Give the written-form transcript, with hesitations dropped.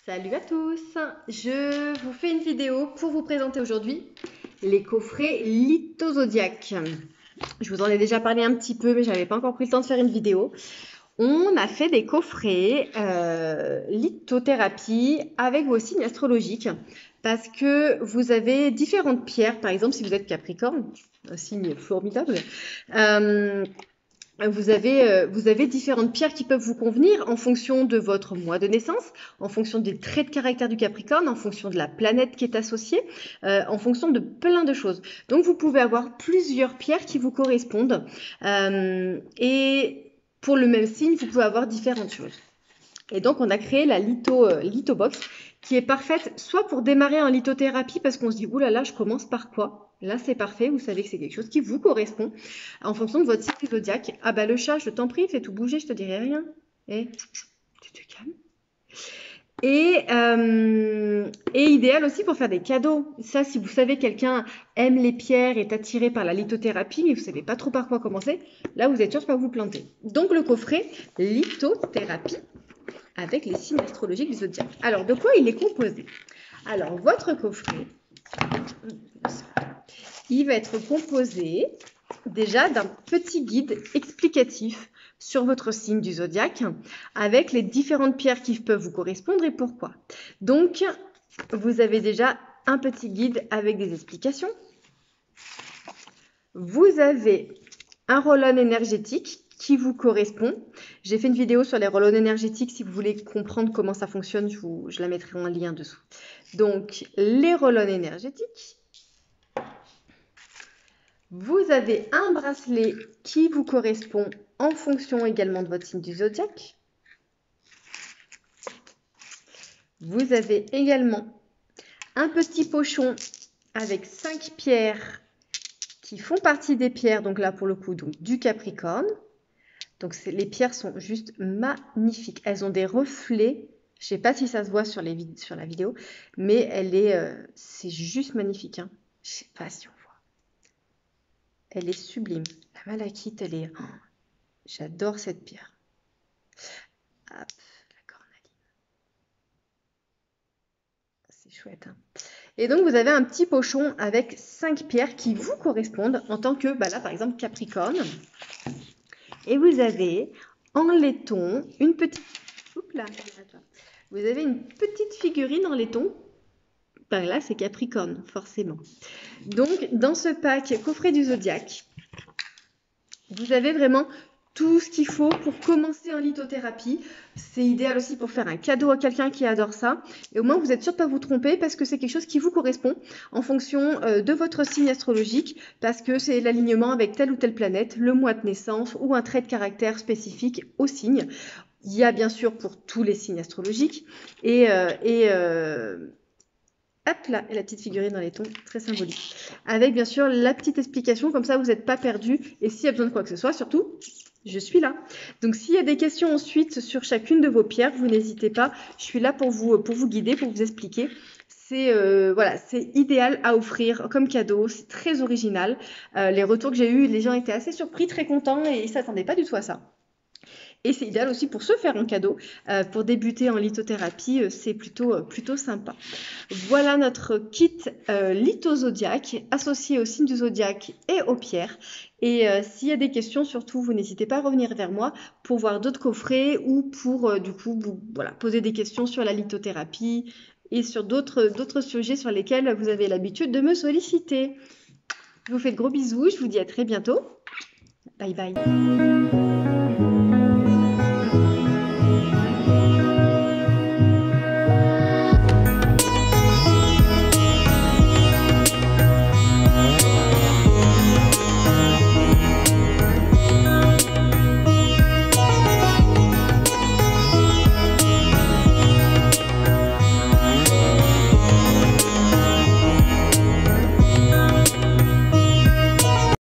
Salut à tous, je vous fais une vidéo pour vous présenter aujourd'hui les coffrets Lithozodiac. Je vous en ai déjà parlé un petit peu, mais j'avais pas encore pris le temps de faire une vidéo. On a fait des coffrets lithothérapie avec vos signes astrologiques parce que vous avez différentes pierres. Par exemple, si vous êtes Capricorne, un signe formidable, vous avez différentes pierres qui peuvent vous convenir en fonction de votre mois de naissance, en fonction des traits de caractère du Capricorne, en fonction de la planète qui est associée, en fonction de plein de choses. Donc vous pouvez avoir plusieurs pierres qui vous correspondent et pour le même signe, vous pouvez avoir différentes choses. Et donc on a créé la Lithobox qui est parfaite soit pour démarrer en lithothérapie parce qu'on se dit « Ouh là là, je commence par quoi ?» Là, c'est parfait. Vous savez que c'est quelque chose qui vous correspond en fonction de votre signe zodiaque. Ah bah le chat, je t'en prie, fais tout bouger, je te dirai rien. Et tu te calmes. Et idéal aussi pour faire des cadeaux. Ça, si vous savez que quelqu'un aime les pierres, est attiré par la lithothérapie, mais vous ne savez pas trop par quoi commencer, là, vous êtes sûr de ne pas vous planter. Donc, le coffret lithothérapie avec les signes astrologiques du zodiaque. Alors, de quoi il est composé? Alors, votre coffret, il va être composé déjà d'un petit guide explicatif sur votre signe du zodiaque avec les différentes pierres qui peuvent vous correspondre et pourquoi. Donc, vous avez déjà un petit guide avec des explications. Vous avez un roll-on énergétique qui vous correspond. J'ai fait une vidéo sur les roll-on énergétiques. Si vous voulez comprendre comment ça fonctionne, je la mettrai en lien dessous. Donc, les roll-on énergétiques. Vous avez un bracelet qui vous correspond en fonction également de votre signe du zodiaque. Vous avez également un petit pochon avec 5 pierres qui font partie des pierres, donc là pour le coup donc, du Capricorne. Donc les pierres sont juste magnifiques. Elles ont des reflets. Je ne sais pas si ça se voit sur la vidéo, mais c'est juste magnifique. Hein. Je ne sais pas si on voit. Elle est sublime. La malachite, elle est... Oh, j'adore cette pierre. Hop, la cornaline. C'est chouette. Hein. Et donc, vous avez un petit pochon avec 5 pierres qui vous correspondent en tant que, bah là, par exemple, Capricorne. Et vous avez en laiton une petite... Oups là, vous avez une petite figurine en laiton. Ben là, c'est Capricorne, forcément. Donc, dans ce pack coffret du zodiaque, vous avez vraiment tout ce qu'il faut pour commencer en lithothérapie. C'est idéal aussi pour faire un cadeau à quelqu'un qui adore ça. Et au moins, vous êtes sûr de ne pas vous tromper parce que c'est quelque chose qui vous correspond en fonction de votre signe astrologique, parce que c'est l'alignement avec telle ou telle planète, le mois de naissance ou un trait de caractère spécifique au signe. Il y a bien sûr pour tous les signes astrologiques. Hop là, et la petite figurine dans les tons, très symbolique. Avec bien sûr la petite explication, comme ça vous n'êtes pas perdu. Et s'il y a besoin de quoi que ce soit, surtout, je suis là. Donc s'il y a des questions ensuite sur chacune de vos pierres, vous n'hésitez pas. Je suis là pour vous guider, pour vous expliquer. Voilà, c'est idéal à offrir comme cadeau, c'est très original. Les retours que j'ai eus, les gens étaient assez surpris, très contents et ils ne s'attendaient pas du tout à ça. Et c'est idéal aussi pour se faire un cadeau. Pour débuter en lithothérapie, c'est plutôt sympa. Voilà notre kit Lithozodiac associé au signe du zodiaque et aux pierres. Et s'il y a des questions, surtout, vous n'hésitez pas à revenir vers moi pour voir d'autres coffrets ou pour du coup voilà, poser des questions sur la lithothérapie et sur d'autres sujets sur lesquels vous avez l'habitude de me solliciter. Je vous fais de gros bisous, je vous dis à très bientôt. Bye bye.